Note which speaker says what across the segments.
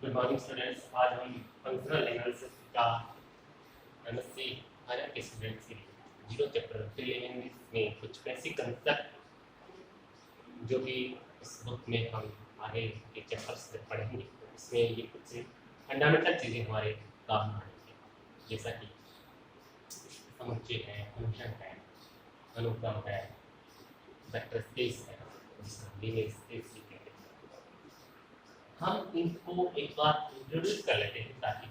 Speaker 1: Good morning students. आज हम functional analysis का एमएससी फाइनल के स्टूडेंट्स के लिए जीरो चैप्टर प्रीलिमिनरीज में कुछ बेसिक कंसेप्ट जो कि इस बुक में हम आगे के चैप्टर्स में पढ़ेंगे, इसमें ये कुछ फंडामेंटल चीज़ें हमारे काम आएंगी, जैसा कि समुच्चय है, फंक्शन है, अनुक्रम है, वेक्टर स्पेस है, लीनियर स्पेस भी कहते हैं। हम इनको एक बार इंट्रोड्यूस कर लेते हैं ताकि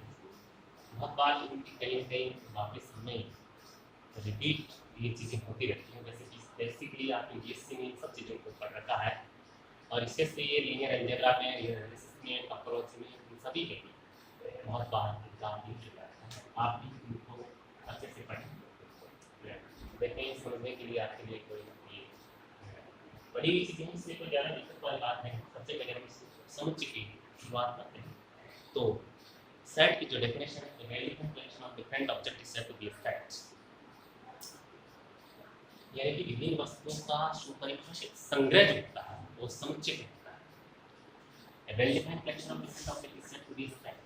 Speaker 1: बहुत बार इनकी कहीं ना कहीं वापस हमें रिपीट ये चीज़ें होती रहती हैं। जैसे कि बेसिकली आपने बीएससी में इन सब चीज़ों को पढ़ रखा है और इसके से ये लीनियर अलजेब्रा में, लीनियर एनालिसिस में, अप्रोच में, इन सभी के बहुत बार एग्जाम भी चल रहा है। आप भी इनको अच्छे से पढ़ें, देखें, समझने के लिए आपके लिए कोई ये बड़ी हुई चीज़ें हैं, इसलिए कोई ज़्यादा दिक्कत वाली बात नहीं। सबसे पहले हम समुच्चय की शुरुआत करते हैं। तो सेट की जो डेफिनेशन है, valuable collection of different object is said to be sets, यानी कि विभिन्न वस्तुओं का सुपरिभाषित संग्रह जो होता है वो समुच्चय होता है। Valuable collection of different object is said to be set,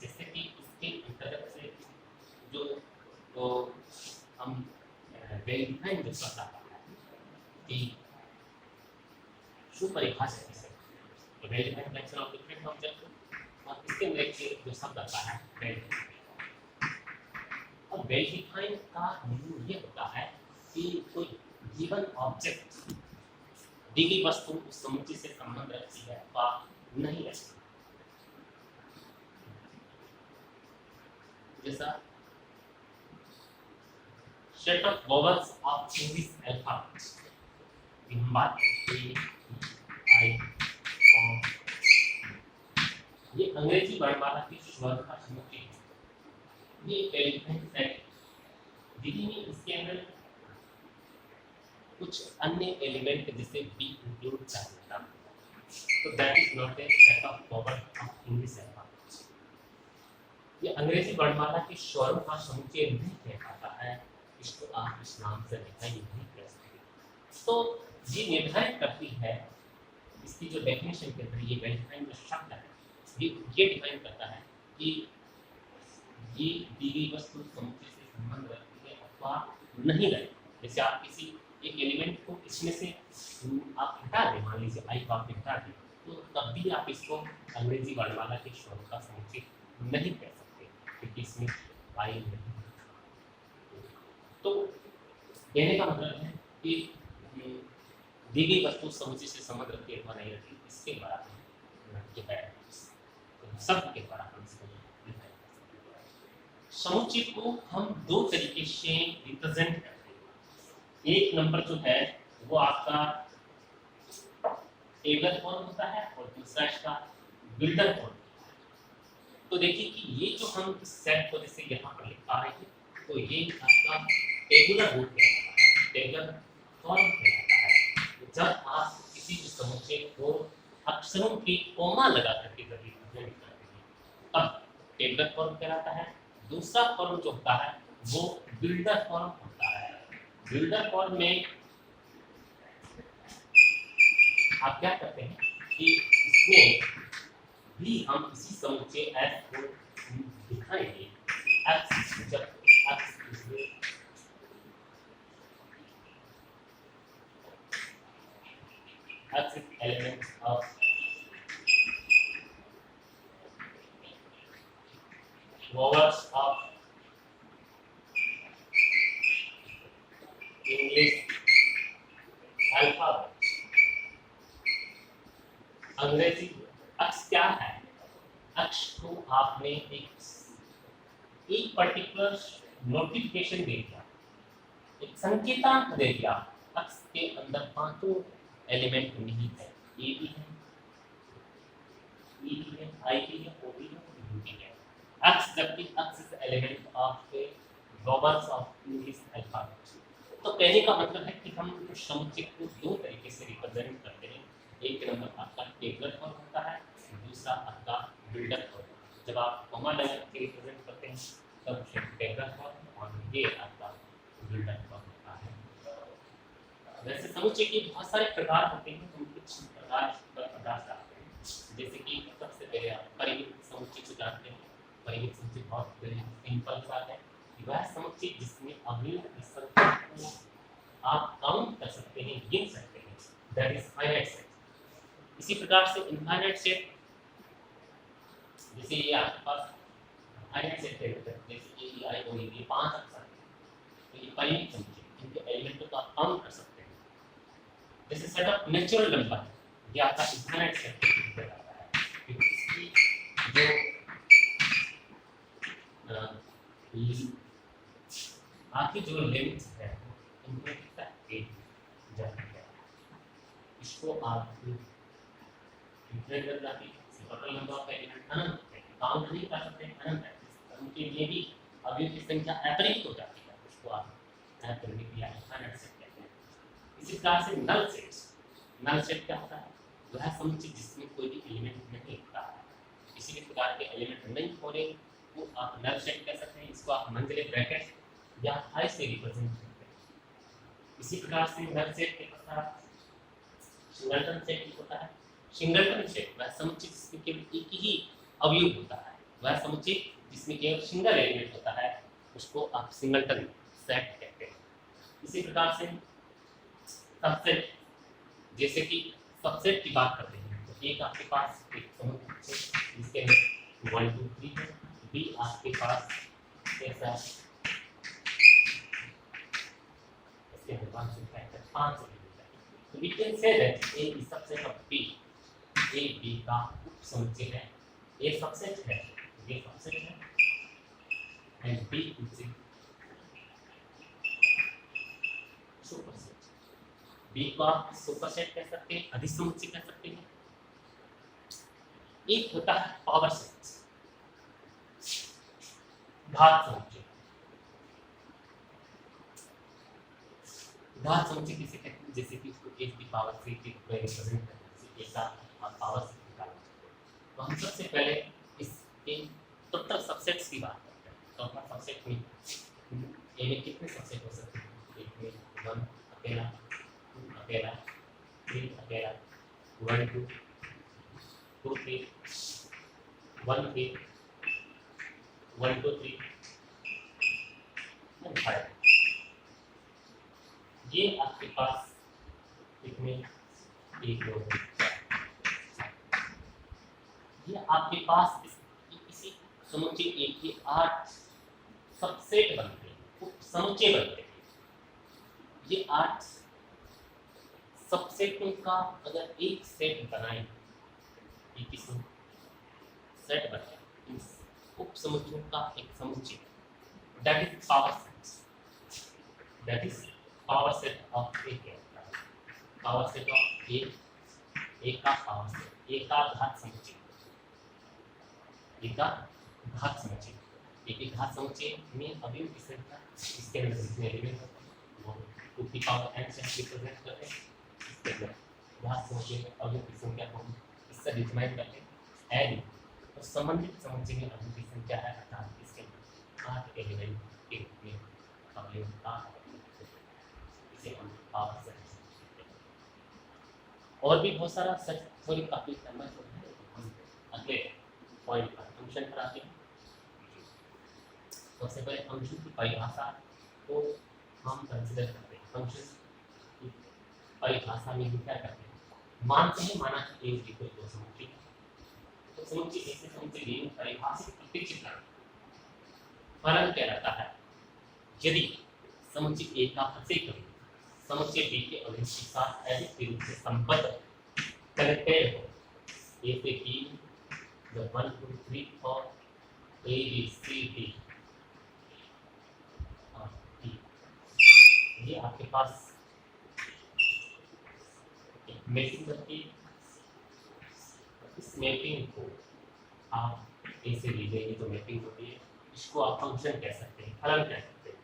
Speaker 1: जैसे कि इसके अंतर्गत से जो तो हम वैल्यूएबल जो करता है कि सुपरिभाषित valuable collection of different object, और इसके अंदर एक जो शब्द आता है वैल्यू। अब वैल्यूएबल का मीनिंग ये होता है कि कोई गिवन ऑब्जेक्ट दी गई वस्तु उस समुच्चय से संबंध रखती है वा नहीं रखती। जैसा set of vowels of English alphabet की हम बात करते हैं, आई और ये अंग्रेजी वर्णमाला की स्वर का समुच्चय है। ये एलिफेंट सेट दिल्ली में इसके अंदर कुछ अन्य एलिमेंट जैसे बी इंक्लूड करना, तो that is not a set of vowel of English alphabet. ये अंग्रेजी वर्णमाला की स्वरों का समुच्चय नहीं कह पाता है, इसको आप इस नाम से डिफाइन नहीं कर सकते। तो ये निर्धारित करती है, इसकी जो डेफिनेशन के अंदर ये वैल्यूएबल जो शब्द है ये डिफाइन करता है कि ये दी गई वस्तु समुच्चय से संबंध रखती है अथवा नहीं रखती। जैसे आप किसी एक एलिमेंट को इसमें से आप हटा दें, मान लीजिए आई को आप हटा दें, तो तब भी आप इसको अंग्रेजी वर्णमाला के स्वरों का समुच्चय नहीं कह सकते, क्योंकि इसमें आई नहीं। तो कहने का मतलब है कि दी गई वस्तु समुच्चय से संबंध रखती है अथवा नहीं रखती, इसके बराबर है शब्द के द्वारा हम इसको डिफाइन कर सकते हैं। समुच्चय को हम दो तरीके से रिप्रेजेंट करते हैं। एक नंबर जो है वो आपका टेबल फॉर्म होता है और दूसरा इसका बिल्डर फॉर्म। तो देखिए कि ये जो हम सेट को जैसे यहाँ पर लिख पा रहे हैं, तो ये आपका टेबुलर रूप कहलाता है, टेबुलर फॉर्म कहलाता है। जब आप किसी समुच्चय को अक्षरों की कोमा लगा करके जब रिप्रेजेंट करते हैं तब टेबुलर फॉर्म कहलाता है। दूसरा फॉर्म जो होता है वो बिल्डर फॉर्म होता है। बिल्डर फॉर्म में आप क्या करते हैं कि इसमें भी हम इसी समुच्चय f को दिखाएंगे। x जब x is element of vowels of English alphabet। अंग्रेजी अक्ष क्या है? अक्ष को आपने एक पर्टिकुलर नोटिफिकेशन दे दिया, एक संकेतांक दे दिया। अक्ष के अंदर पांचों एलिमेंट निहित है, ए भी है, ई भी है, आई भी है, ओ भी है, यू भी है। अक्ष जबकि अक्ष is element of the vowels of English alphabet. तो कहने का मतलब है कि हम समुच्चय को दो तरीके से रिप्रेजेंट करते हैं। एक नंबर आपका टेबुलर फॉर्म होता है, दूसरा आपका बिल्डर फॉर्म। जब आप कोमा लगा के रिप्रेजेंट करते हैं तब टेबुलर फॉर्म और ये आपका बिल्डर फॉर्म होता है। वैसे समुच्चय के बहुत सारे प्रकार होते हैं, हम कुछ प्रकार पर प्रकाश डालते हैं। जैसे कि सबसे पहले आप परिमित सिंपल सा है, वह समुच्चय जिसमें अवयव की संख्या को आप काउंट कर सकते हैं, गिन सकते हैं, दैट इज फाइनाइट सेट। इसी प्रकार से इनफाइनाइट सेट, जैसे ये आपके पास फाइनाइट सेट है, जैसे ए आई ओ ये 5 अक्षर है, तो ये परिमित समुच्चय, इनके एलिमेंटों को आप काउंट कर सकते हैं। जैसे सेट ऑफ नेचुरल नंबर, ये आपका इनफाइनाइट सेट कहलाता है, क्योंकि इसकी जो आपकी जो लिमिट है इनमें कितना 8 जाती है, इसको आप इंटीग्रेट कर जाती है, टोटल नंबर ऑफ एलिमेंट अनंत है, काउंट नहीं कर सकते, अनंत है, उनके लिए भी अवयव की संख्या अपरिमित हो जाती है, उसको आप अपरिमित या इनफाइनाइट सेट कहते हैं। इसी प्रकार से नल सेट्स, नल सेट क्या होता है, वह समुच्चय जिसमें कोई भी एलिमेंट नहीं होता है, किसी भी प्रकार के एलिमेंट नहीं हो रहे, वो आप नल सेट कह सकते हैं। इसको आप मंझले ब्रैकेट या हाई से रिप्रेजेंट करते हैं। इसी प्रकार से नल सेट के पश्चात सिंगलटन सेट भी होता है। सिंगलटन सेट वह समुच्चय जिसमें केवल एक ही अवयव होता है, वह समुच्चय जिसमें केवल सिंगल एलिमेंट होता है, उसको आप सिंगलटन सेट कहते हैं। इसी प्रकार से सबसेट, जैसे कि सबसेट की बात करते हैं, तो एक आपके पास एक समुच्चय जिसके अंदर 1 2 3 है, बी आपके पास कैसा इसके अंदर 1 2 3 5 है, तो we can say that A is subset of B, A B का उपसमुच्चय है, ए सबसेट है, ये सबसेट है, and B is superset. B को आप सुपरसेट कह सकते हैं, अधिसमुच्चय कह सकते हैं। एक होता है पावर सेट, घात समुच्चय। घात समुच्चय किसे कहते हैं, जैसे कि उसको एक की पावर 3 की रिप्रेजेंट करना है, जैसे एक का पावर से निकालना है। तो हम सबसे पहले इसके टोटल सबसेट्स की बात करते हैं। टोटल सबसेट में ए में कितने सबसेट हो सकते हैं, एक में 1 अकेला, 2 अकेला, 3 अकेला, 1 2 2 3 1 3 1 2 3 and 5। ये आपके पास कितने, 1 2 3 ये आपके पास इसी समुच्चय एक के 8 सबसेट बनते हैं, उपसमुच्चय बनते हैं। ये 8 सबसेटों का अगर एक सेट बनाए, एक सेट बनाए, इस उपसमुच्चयों का एक समुच्चय, that is power set, that is power set of A कहता है। पावर सेट ऑफ ए का पावर सेट, ए का घात समुच्चय, ए का घात समुच्चय, ए के घात समुच्चय में अवयव की संख्या, इसके अंदर जितने एलिमेंट होते हैं वो 2 की पावर n से रिप्रेजेंट करते हैं। इसके अंदर घात समुच्चय में अवयव की संख्या को इससे डिटरमाइन करते हैं n, तो संबंधित समुच्चय में अवयव की संख्या है, अर्थात इसके अंदर 8 एलिमेंट के रूप में अवयव का, इसे हम पावर सेट। और भी बहुत सारा सेट थ्योरी काफी फेमस होता है। हम अगले पॉइंट पर फंक्शन पर आते हैं। सबसे पहले फंक्शन की परिभाषा को हम कंसीडर करते हैं। फंक्शन की परिभाषा में हम क्या करते हैं, मानते हैं माना कि a इक्वल टू समुच्चय, तो समुच्चय a से समुच्चय b में परिभाषित प्रतिचित्र फलन कहलाता है यदि समुच्चय a का प्रत्येक समुच्चय b के अवयव के साथ ऐसे रूप से संबद्ध कनेक्टेड हो, a से b the 1 2 3 4 a b c d और d, ये आपके पास एक मैपिंग बनती है। इस मैपिंग को आप a से b में जो मैपिंग होती है, इसको आप फंक्शन कह सकते हैं, फलन कह सकते हैं,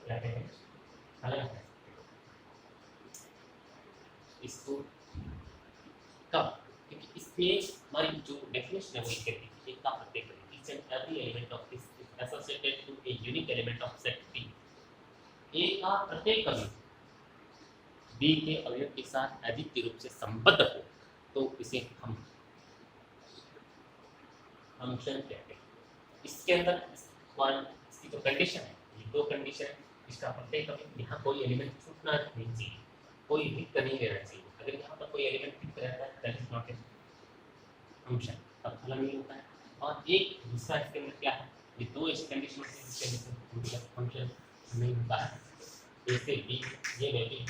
Speaker 1: क्या कहते हैं, फलन कह सकते हैं। इसको कब, क्योंकि इसमें हमारी जो डेफिनेशन है वो कहती है एक का प्रत्येक each and every element of this is associated to a unique element of set P। A का प्रत्येक अवयव B के अवयव के साथ अद्वितीय रूप से संबद्ध हो, तो इसे हम फंक्शन कहते हैं। इसके अंदर वन, इसकी जो कंडीशन है, ये दो कंडीशन है, इसका प्रत्येक कभी यहाँ कोई एलिमेंट छूटना नहीं चाहिए, कोई रिक्त नहीं रहना चाहिए। अगर यहाँ पर कोई एलिमेंट रिक्त रहता है that is not a function, तब फलन नहीं होता है। और एक दूसरा इसके अंदर क्या है, ये दो ऐसी कंडीशन होती है जिसके अंदर फंक्शन नहीं होता है। जैसे बी, ये मैपिंग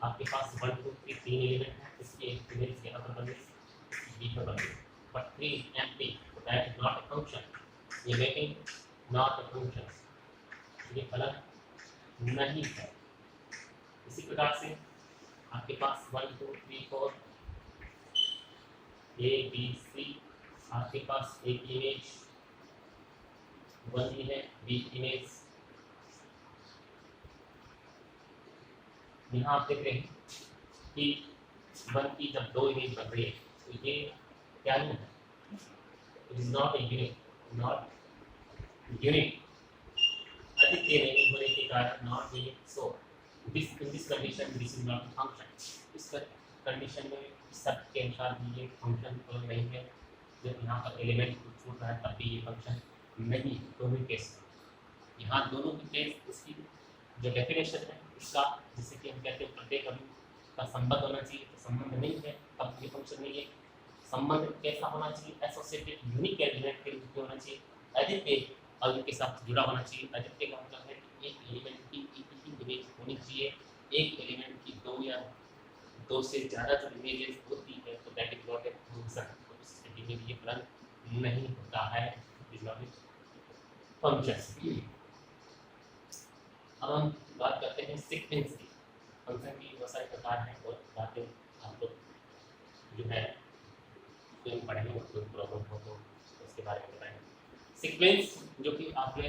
Speaker 1: आपके पास 1 2 3 तीन एलिमेंट है, इसकी एक इमेज यहाँ पर बन गई, बी पर बन गई, but 3 empty, that is not a function. ये मैपिंग नॉट ए फंक्शन, ये फलन नहीं है। इसी प्रकार से आपके पास 1 2 3 4 ए बी सी, आपके पास एक इमेज 1 भी है, बी इमेज, यहाँ आप देख रहे हैं कि 1 की जब दो इमेज बन रही है तो ये क्या नहीं है, it is not a unit, not unit, अद्वितीय नहीं होने के कारण not unit. So this in this condition this is not a function. इस कंडीशन में सब के अनुसार भी ये फंक्शन तो नहीं है। जब यहाँ पर एलिमेंट छूट रहा है तब भी ये फंक्शन नहीं, दोनों केस में। यहाँ दोनों के केस इसकी जो डेफिनेशन है इसका, जिससे कि हम कहते हैं प्रत्येक अणु का संबंध होना चाहिए, तो संबंध नहीं है तब ये फंक्शन नहीं है। संबंध कैसा होना चाहिए, एसोसिएटेड यूनिक एलिमेंट के रूप में होना चाहिए, अद्वितीय अणु के साथ जुड़ा होना चाहिए। अद्वितीय का मतलब है कि एक एलिमेंट की इमेज होनी चाहिए, एक एलिमेंट की दो या दो से ज़्यादा जो इमेजेस होती है तो that is not a function. तो इस स्थिति में ये फलन नहीं होता है, इज नॉट ए फंक्शन। अब हम बात करते हैं सीक्वेंस की। फंक्शन की बहुत सारे प्रकार हैं और बातें आप लोग जो है तो पढ़ेंगे, कोई प्रॉब्लम हो तो उसके बारे में बताएंगे। सीक्वेंस जो कि आपने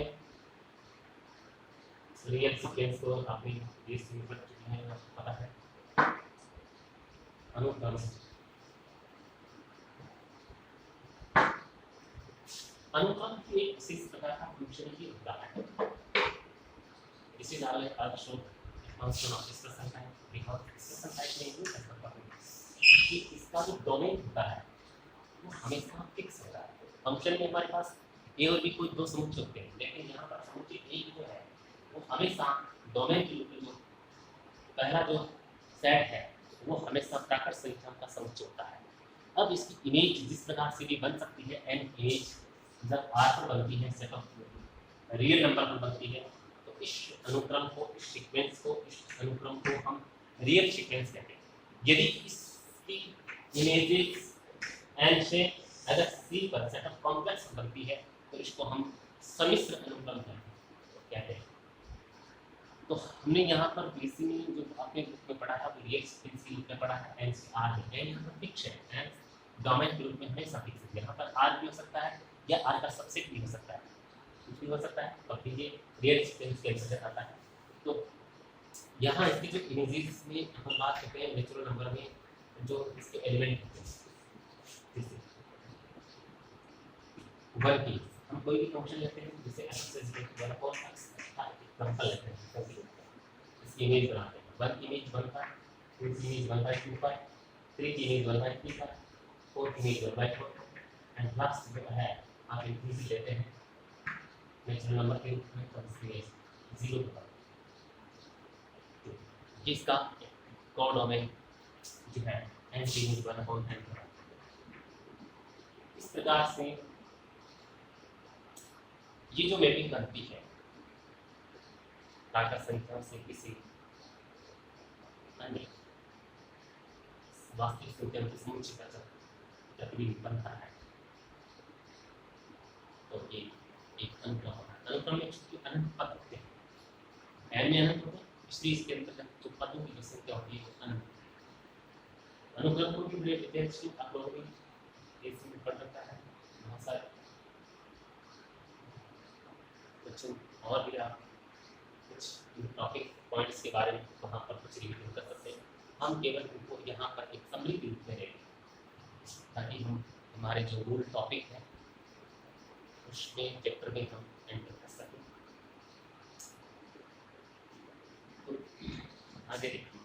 Speaker 1: रियल सीक्वेंस को आपने ये सिंपल चुके हैं, आपको पता है। अनुक्रम, अनुक्रम की एक विशेष प्रकार का फंक्शन ही होता है। इसी नाम है अर्थ शो function of discussion type, because discussion type में ये कर सकता हूं कि इसका जो डोमेन होता है वो हमेशा फिक्स होता है। फंक्शन में हमारे पास ए और बी कोई दो समुच्चय होते हैं, लेकिन यहाँ पर समुच्चय ए जो है वो हमेशा डोमेन के रूप में जो पहला जो सेट है वो हमेशा प्राकृत संख्या का समुच्चय होता है। अब इसकी इमेज जिस प्रकार से भी बन सकती है, एन इमेज जब आर पर बनती है, सेट ऑफ रियल नंबर पर बनती है, तो इस अनुक्रम को, इस सीक्वेंस को, इस अनुक्रम को हम रियल सीक्वेंस कहते हैं। यदि इसकी इमेजेस एन से अगर सी पर सेट ऑफ कॉम्प्लेक्स बनती है तो इसको हम सम्मिश्र अनुक्रम कहते हैं। तो हमने यहाँ पर बेसिक में जो आपने बुक में पढ़ा है वो रियल सीक्वेंस के रूप में पढ़ा है, एन से आर है, एन यहाँ पर फिक्स है, एन डोमेन के रूप में हमेशा फिक्स है। यहाँ पर आर भी हो सकता है या आर का सबसेट भी हो सकता है, कुछ भी हो सकता है, और फिर ये रियल सीक्वेंस के अंतर्गत आता है। तो यहाँ इसकी जो इमेजेस में हम बात करते हैं नेचुरल नंबर में जो इसके एलिमेंट होते हैं, जैसे वन की हम कोई भी फंक्शन लेते हैं जैसे x is equal to 1 और x का एग्जांपल लेते हैं, इसकी इमेज बनाते हैं। वन की इमेज 1 पर, टू की इमेज 1/2 पर, थ्री की इमेज 1/3 पर, फोर की इमेज 1/4 एंड लास्ट जो है आप इनफिनिटी लेते हैं नेचुरल नंबर के रूप में, तो इसकी इमेज 0 पर, जिसका कोडोमेन जो है n की इमेज 1/n पर। इस प्रकार से ये जो मैपिंग बनती है प्राकृत संख्या से किसी अन्य वास्तविक संख्या के समुच्चय का जब प्रतिबिंब बनता है तो ये एक अनुक्रम होता है। अनुक्रम में चूंकि अनंत पद होते हैं, n में अनंत होते हैं, इसलिए इसके अंतर्गत जो पदों की जो संख्या होती है वो अनंत। अनुक्रम को भी डिटेल्स में आप लोगों ने एक में पढ़ रखा है, बहुत सारे कुछ और भी आप कुछ टॉपिक पॉइंट्स के बारे में वहाँ पर कुछ रिवीजन कर सकते हैं। हम केवल उनको यहाँ पर एक समरी के रूप में लेंगे ताकि हम हमारे जो मूल टॉपिक है उसमें चैप्टर में हम एंटर कर सकें। तो आगे देखिए,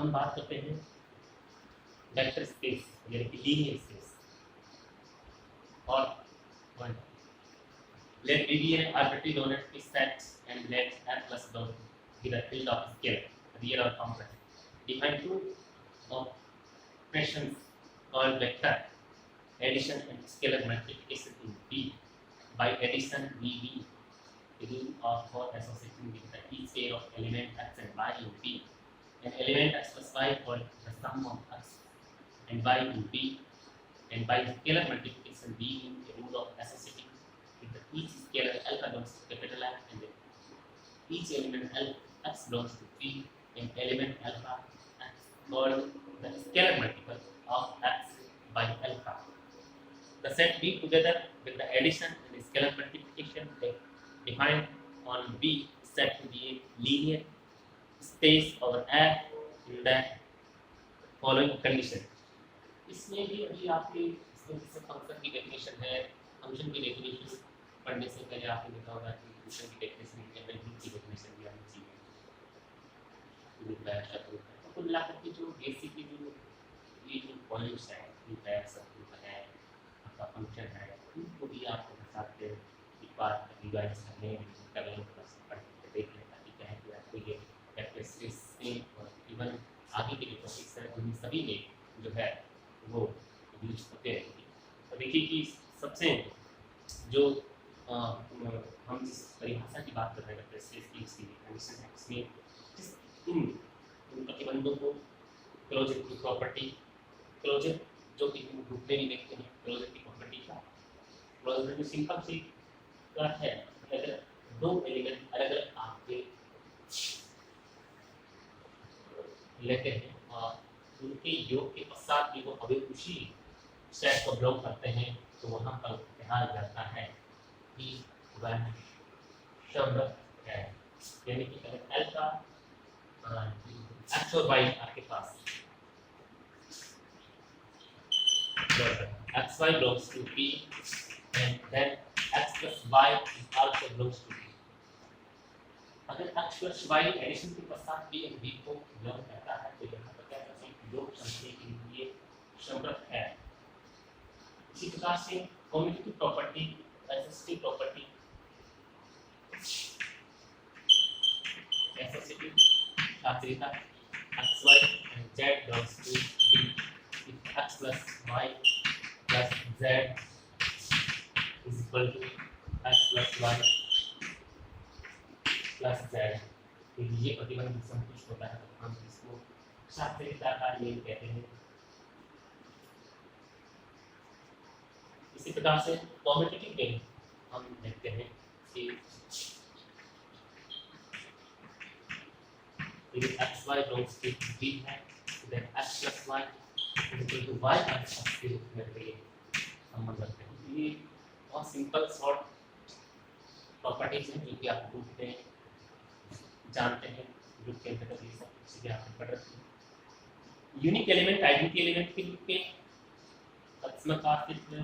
Speaker 1: हम बात करते हैं वेक्टर स्पेस यानी कि लीनियर स्पेस और one let B be an arbitrary donor set and let F plus dot be the field of scalar real or complex define two operations called vector addition and scalar multiplication in B by addition VB rule of for associating with the each pair of element x and y in B. An element x plus y called the sum of x and y in B, and by scalar multiplication B in a rule of associating with the each scalar alpha belongs to capital F and each element x belongs to P and element alpha x called the scalar multiple of x by alpha. The set B together with the addition and scalar multiplication defined on B is said to be a linear space over F in the following condition. इसमें भी अभी आपके function की definition है, function की definition पढ़ने से पहले आपने देखा होगा कि फंक्शन की डेफिनेशन की डेफिनेशन भी आनी चाहिए। तो कुल मिलाकर के जो बेसिक की जो ये जो पॉइंट्स हैं, आपका फंक्शन है, उनको भी आपको साथ एक बार रिवाइज करने देख लें ताकि क्या है कि आपको ये कैरेक्टरिस्टिक्स से और इवन आगे के जो टॉपिक्स हैं उन सभी में जो है वो यूज होते रहेंगे। तो देखिए कि सबसे जो हम जिस परिभाषा की बात कर रहे हैं कैरेक्टरिस्टिक्स की कंडीशन में इन प्रतिबंधों को क्लोजर की प्रॉपर्टी, क्लोजर जो कि हम ग्रुप में भी देखते हैं, क्लोजर की प्रॉपर्टी का क्लोजर में सिंपल सी का है अगर दो एलिमेंट अलग अलग आपके लेते हैं और उनके योग के पश्चात भी वो अभी उसी सेट को बिलोंग करते हैं तो वहाँ पर कहा जाता है कि वह शब्द है, यानी कि अगर एल का एक्स और वाई आपके पास xy belongs to P and then x plus y also belongs to P. अगर x plus y एडिशन के पश्चात भी एक B को बिलोंग करता है तो यहाँ पर क्या करते हैं योग संख्या के लिए संबंध है। इसी प्रकार से commutative property, associative property, associative शास्त्रीयता xy and z belongs to B if x plus y plus z is equal to x plus y plus z, तो ये प्रतिबंध संतुष्ट होता है तो हम इसको शास्त्रीयता का नियम कहते हैं। इसी प्रकार से कम्यूटेटिव में हम देखते हैं कि यदि xy belongs to B है then x plus y is equal to y plus x के रूप में संबंध रखते हैं। ये बहुत सिंपल शॉर्ट प्रॉपर्टीज हैं जो कि आप ग्रुप में जानते हैं, ग्रुप के अंतर्गत ये सब चीजें आपने पढ़ रखी हैं। यूनिक एलिमेंट आइडेंटिटी एलिमेंट के रूप में तत्समक का अस्तित्व,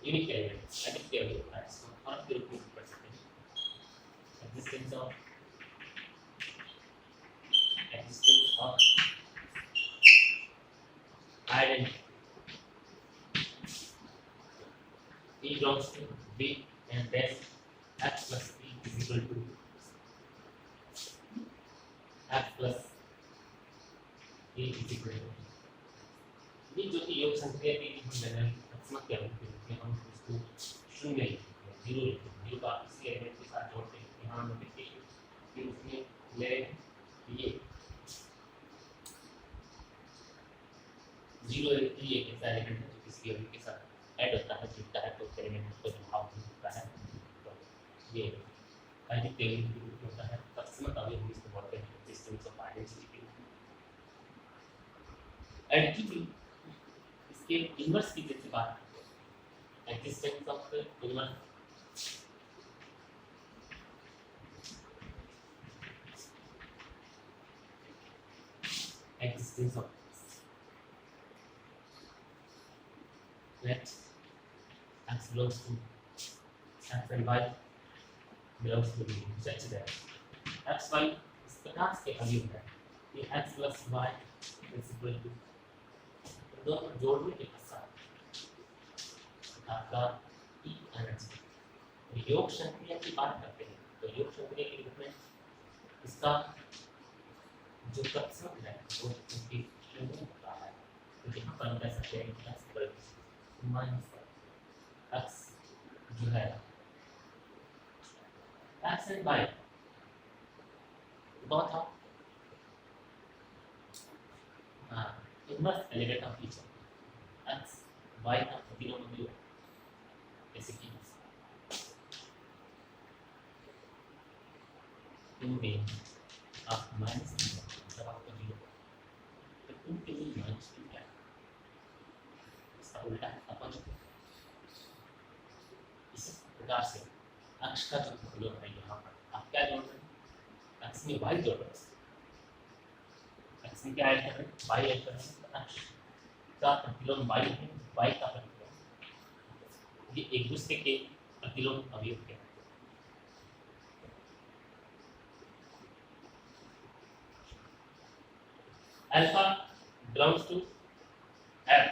Speaker 1: यूनिक एलिमेंट आइडेंटिटी एलिमेंट और के रूप में पढ़ सकते हैं। existence of identity E belongs to B and then x plus B is equal to x plus E is equal to ये जो कि योग संख्या की हम जनरल तत्समक के रूप में हम उसको शून्य लिखते हैं, जीरो लिखते हैं, जीरो का इसी एलिमेंट के साथ जोड़ते हैं। यहाँ हम देखते हैं कि उसमें ले ये जीरो ये एक ऐसा एलिमेंट है जो किसी एलिमेंट के साथ ऐड होता है, जुड़ता है तो एलिमेंट उसको प्रभाव होता है। तो ये आइडेंटिटी एलिमेंट के रूप में होता है। तत्समक अभी हम इसको बोलते हैं एक्जिस्टेंस ऑफ आइडेंटिटी। आइडेंटिटी इसके इन्वर्स की जैसे बात करते हैं, existence of inverse existence of let x belongs to x and y belongs to B such that xy is प्रकार के अवयव है ये x plus Y equal to दोनों को जोड़ने के पश्चात आपका ई एनर्जी योग शक्ति की बात करते हैं तो योग शक्ति के रूप में इसका जो प्रतिशत है वो उसकी शून्य होता है तो यहाँ पर हम कह सकते हैं कि x equal to minus x जो है x एंड y बहुत था हाँ inverse element of each x y का प्रतिलोम अवयव जैसे कि इन में आप माइनस जब आपका जीरो तो उनके लिए माइनस क्या है इसका उल्टा अपन इस प्रकार से अक्ष का जो प्रतिलोम है यहाँ पर आप क्या जोड़ रहे हैं अक्ष में y जोड़ रहे हैं क्या ऐड कर रहे हैं y ऐड कर रहे हैं अक्ष का प्रतिलोम y है y का प्रतिलोम ये एक दूसरे के प्रतिलोम अवयव के अल्फा बिलोंग्स टू f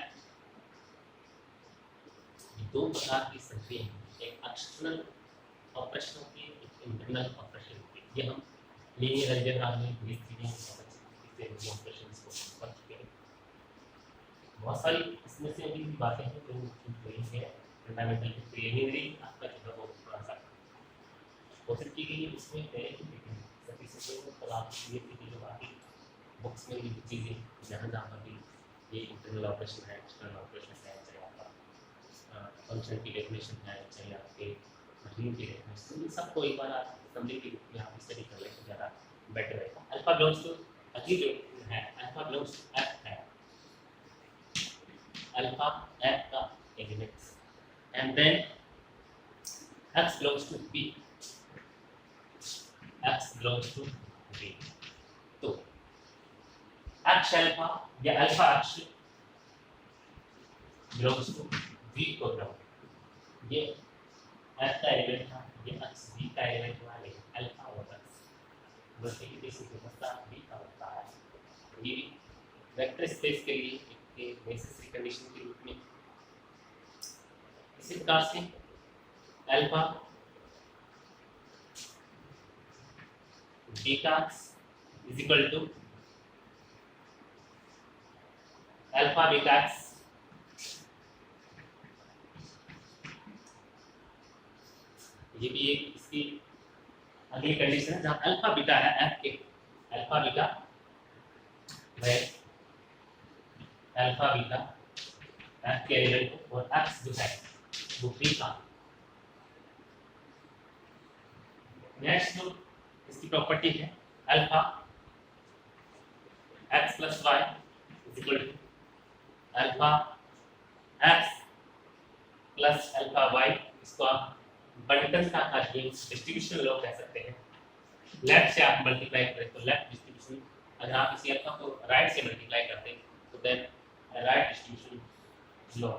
Speaker 1: दो प्रकार की संख्याएं हैं एक एक्सटर्नल ऑपरेशन होती है एक इंटरनल ऑपरेशन होती है ये हम लीनियर अलजेब्रा में ऑपरेशंस को पढ़ चुके हैं बहुत सारी इसमें से अभी भी बातें हैं जो वही है फंडामेंटल प्रीलिमिनरी आपका जो है वो थोड़ा सा कोशिश की गई है उसमें है लेकिन सभी से तो आप ये जो बाकी बुक्स में भी चीज़ें जहाँ पर भी ये इंटरनल ऑपरेशन है एक्सटर्नल ऑपरेशन है चाहे आपका फंक्शन की डेफिनेशन है चाहे आपके मशीन की डेफिनेशन इन सबको एक बार आप समझने के रूप में आप स्टडी कर लें तो ज़्यादा बेटर रहेगा अल्फा बिलोंग्स टू अगली जो है अल्फा बिलोंग्स टू एफ है अल्फा एफ का elements and then X belongs to B X belongs to B तो अक्ष अल्फा या अल्फा अक्ष बिलोंग्स टू बी को ग्राउंड ये एफ का एलिमेंट था ये अक्ष बी का एलिमेंट हुआ लेकिन अल्फा और एक्स बस एक बेसिक व्यवस्था बी का होता है ये वेक्टर स्पेस के लिए एक नेसेसरी कंडीशन के रूप में इसी प्रकार से alpha beta is equal to alpha beta ये भी एक इसकी अगली कंडीशन है जहां अल्फा बीटा है एफ के अल्फा बीटा है अल्फा बीटा एफ के एलिमेंट और एक्स जो है वो बी का नेक्स्ट जो इसकी प्रॉपर्टी है alpha X plus Y is equal to alpha X plus alpha Y इसको आप बंटन का डिस्ट्रीब्यूशन लॉ कह सकते हैं लेफ्ट से आप मल्टीप्लाई करें तो लेफ्ट डिस्ट्रीब्यूशन अगर आप इसी अल्फा को राइट से मल्टीप्लाई करते हैं तो देन राइट डिस्ट्रीब्यूशन लॉ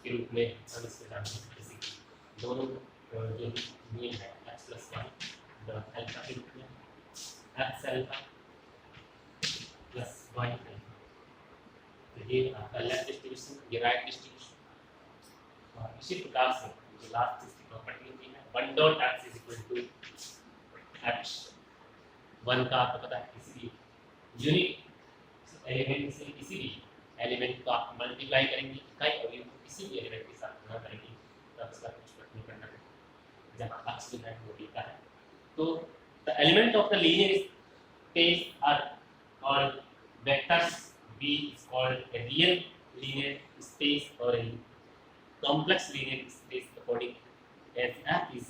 Speaker 1: के रूप में हम इसको जानते हैं जैसे दोनों जो नियम है x प्लस वाई अल्फा के रूप में x अल्फा प्लस वाई तो ये आपका लेफ्ट डिस्ट्रीब्यूशन ये राइट डिस्ट्रीब्यूशन और इसी प्रकार से जो लास्ट इसकी प्रॉपर्टी होती है 1 dot x is equal to h 1 का आपको पता है किसी भी यूनिट एलिमेंट से किसी भी एलिमेंट को आप मल्टीप्लाई करेंगे इकाई अवयव को किसी भी एलिमेंट के साथ गुणा करेंगे तब इसका कुछ फर्क नहीं पड़ना है जहाँ x जो है वो बीटा है तो the element of the linear space are called vectors B is called a real linear space or a complex linear space according as F is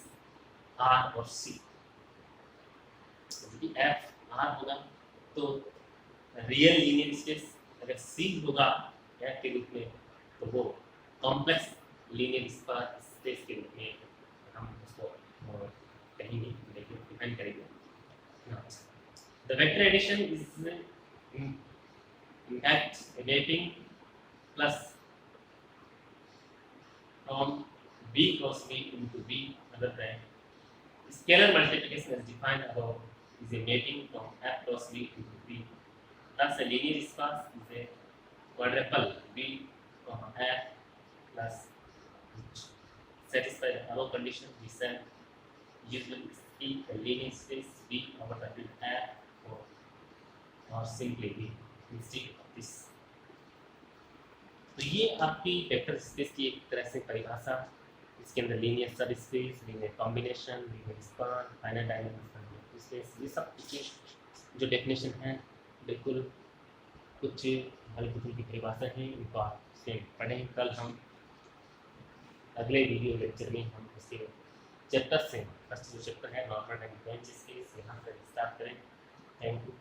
Speaker 1: R or C. यदि F R होगा तो real linear space अगर C होगा F के रूप में तो वो कॉम्प्लेक्स लीनियर स्पेस के रूप में हम उसको कहेंगे लेकिन डिफाइन करेंगे. The vector addition is in fact mapping plus from B cross B into B other than scalar multiplication is defined above is a mapping from F cross V into V. Thus, a linear response is a quadruple V, F plus which satisfy the above condition. We shall usually see a linear space V over the field F or simply V instead of this. तो ये आपकी vector space की एक तरह से परिभाषा, इसके अंदर लीनियर सब space, linear combination, linear span, finite dimensional space, ये सब इसकी जो डेफिनेशन है बिल्कुल कुछ हल्की की परिभाषा है, इनको आप से पढ़ें। कल हम अगले वीडियो लेक्चर में हम इसके चैप्टर से फर्स्ट जो चैप्टर है नॉर्मल एंड ब्रांचेस के यहाँ से स्टार्ट करें। Thank you.